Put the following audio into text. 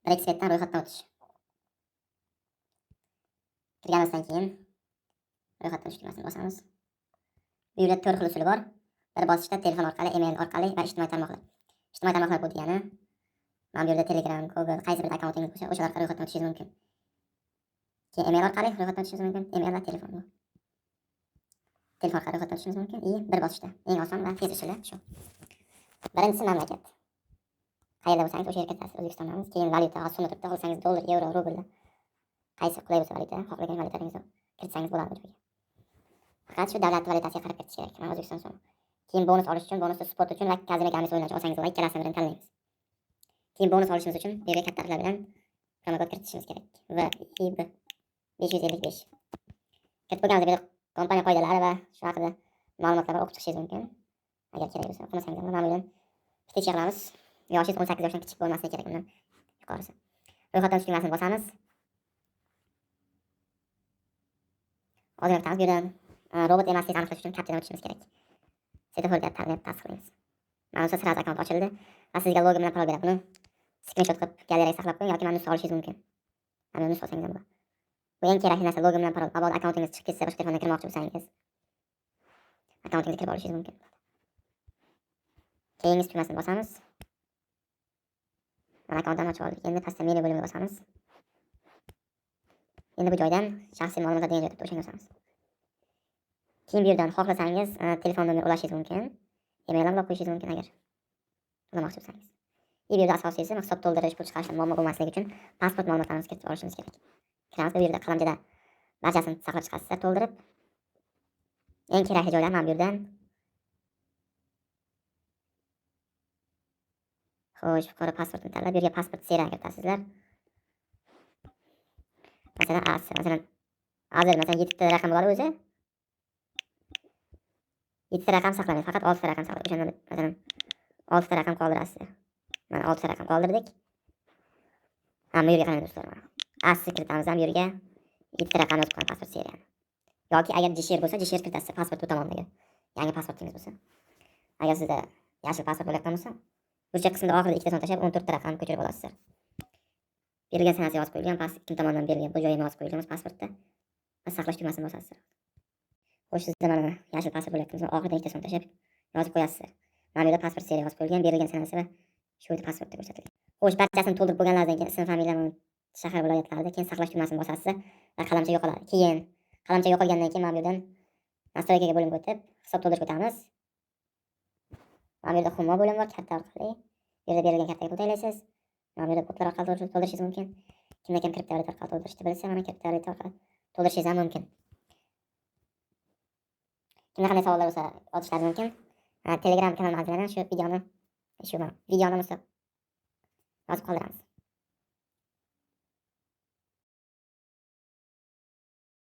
birinchi svetdan ro'yxatdan o'tish. Kirganimizdan keyin ro'yxatdan o'tish tugmasini bosamiz. Bu yerda 4 xil usuli bor. Bir bosishda telefon orqali, email orqali va ijtimoiy tarmoqlar. Ijtimoiy tarmoqlar bu degani mana bu yerda Telegram, Google, qaysi bir akkauntingiz bo'lsa, o'sha orqali ro'yxatdan o'tishingiz mumkin. Keyin email orqali ro'yxatdan o'tishingiz mumkin. Email va telefon bu. Telefon orqali ro'yxatdan o'tishingiz mumkin. Bir bosishda. Eng oson va tez usuli shu. Birinchisi mamlakat. Qayerda bo'lsangiz o'sha yerga kiritasiz. O'zbekistondamiz. Keyin valyuta, hozir so'mda turibdi. Xohlasangiz dollar, yevro, rublda. Qaysi qulay bo'lsa valyuta, xohlagan valyutangizni kiritsangiz bo'ladi bu joyga. Faqat shu davlat valyutasiga qarab kiritish kerak. Mana O'zbekiston so'mi. Keyin bonus olish uchun, bonusni sport uchun va kazino gamisi o'ynash olsangiz bo'ladi. Ikkalasidan birini tanlaymiz. Keyin bonus olishimiz uchun bu yerga katta harflar bilan promokod kiritishimiz kerak. VIB 555. Kiritib bo'lganimizda bu kompaniya qoidalari va shu haqida ma'lumotlarni o'qib chiqishingiz mumkin. Agar kerak bo'lsa, o'qimasangiz ham ma'lum bitta qilamiz. Yoshingiz 18 yoshdan kichik bo'lmasligi kerak undan yuqorisi. Ro'yxatdan o'tish tugmasini bosamiz. Ozgina kutamiz. Bu yerdan robot emasligini aniqlash uchun kapchadan o'tishimiz kerak. Svetoforga tanlab tasdiqlaymiz. Mana bu sirasiz akkaunt ochildi va sizga login bilan parol beradi. Buni skrinshot qilib galeriyaga saqlab qo'ying yoki mana nusxa olishingiz mumkin. Mana nusxa olsangiz ham bo'ladi. Bu eng kerakli narsa login bilan parol. Mabodo akkauntingiz chiqib ketsa, boshqa telefondan kirmoqchi bo'lsangiz, akkauntingizga kirib olishingiz mumkin. Keyingi tugmasini bosamiz. Mana akkauntdan ochib oldik. Endi pastda menu bo'limiga bosamiz. Endi bu joydan shaxsiy ma'lumotlar degan joyda o'shanga bosamiz. Keyin bu yerdan xohlasangiz telefon nomeri ulashingiz mumkin. Email ham qo'yishingiz mumkin agar ulamoqchi bo'lsangiz. Bu yerda asosiysi hisob to'ldirish, pul chiqarishda muammo bo'lmasligi uchun pasport ma'lumotlarimizni kiritib olishimiz kerak. Kiramiz bu yerda qalamchada barchasini saqlab chiqasizlar, to'ldirib. Eng kerakli joylar mana bu yerdan. Xo'sh, fuqaro pasportini tanlab, bu yerga pasport seriyani kiritasizlar. Masalan, masalan, hozir masalan 7 ta raqam bo'ladi o'zi. 7 ta raqam saqlanadi, faqat 6 ta raqam saqlanadi. O'shanda masalan 6 ta raqam qoldirasiz. Mana 6 ta raqam qoldirdik. Bu yerga qarang do'stlar, mana. Asli kiritamiz ham bu yerga 7 ta raqam yozib qo'ying pasport seriyani. Yoki agar Gsher bo'lsa, Gsher kiritasiz pasport bu tomondagi. Yangi pasportingiz bo'lsa. Agar sizda yashil pasport bo'layotgan bo'lsa, burchak qismida oxirida 2 ta son tashlab 14 ta raqam ko'chirib olasizlar. Berilgan sanasi yozib qo'yilgan, past ikkinchi tomondan berilgan bu joyini yozib qo'yilgan pasportda va saqlash tugmasini bosasizlar. Xo'sh, sizda mana yashil pasport bo'layotgan bo'lsa, oxirida 2 ta son tashlab yozib qo'yasizlar. Mana bu yerda pasport seriya yozib qo'yilgan, berilgan sanasi va shu yerda pasportda ko'rsatilgan. Xo'sh, barchasini to'ldirib bo'lganlaridan keyin ism, familiya, shahar, viloyatlarida keyin saqlash tugmasini bosasiz va qalamcha yo'qoladi. Keyin qalamcha yo'qolgandan keyin mana bu yerdan nastroykaga bo'limga o'tib, hisob to'ldirishga o'tamiz. Mana bu yerda Humo bo'limi bor, karta orqali. Bu yerda berilgan kartaga pul taylaysiz. Mana bu yerda kodlar orqali to'ldirishingiz mumkin. Kimda kim kriptovalyuta orqali to'ldirishni bilsa, mana kriptovalyuta orqali to'ldirishingiz ham mumkin. Kimda qanday savollar bo'lsa, yotishlaringiz mumkin. Telegram kanalimizdan shu videoni yozib qoldiramiz.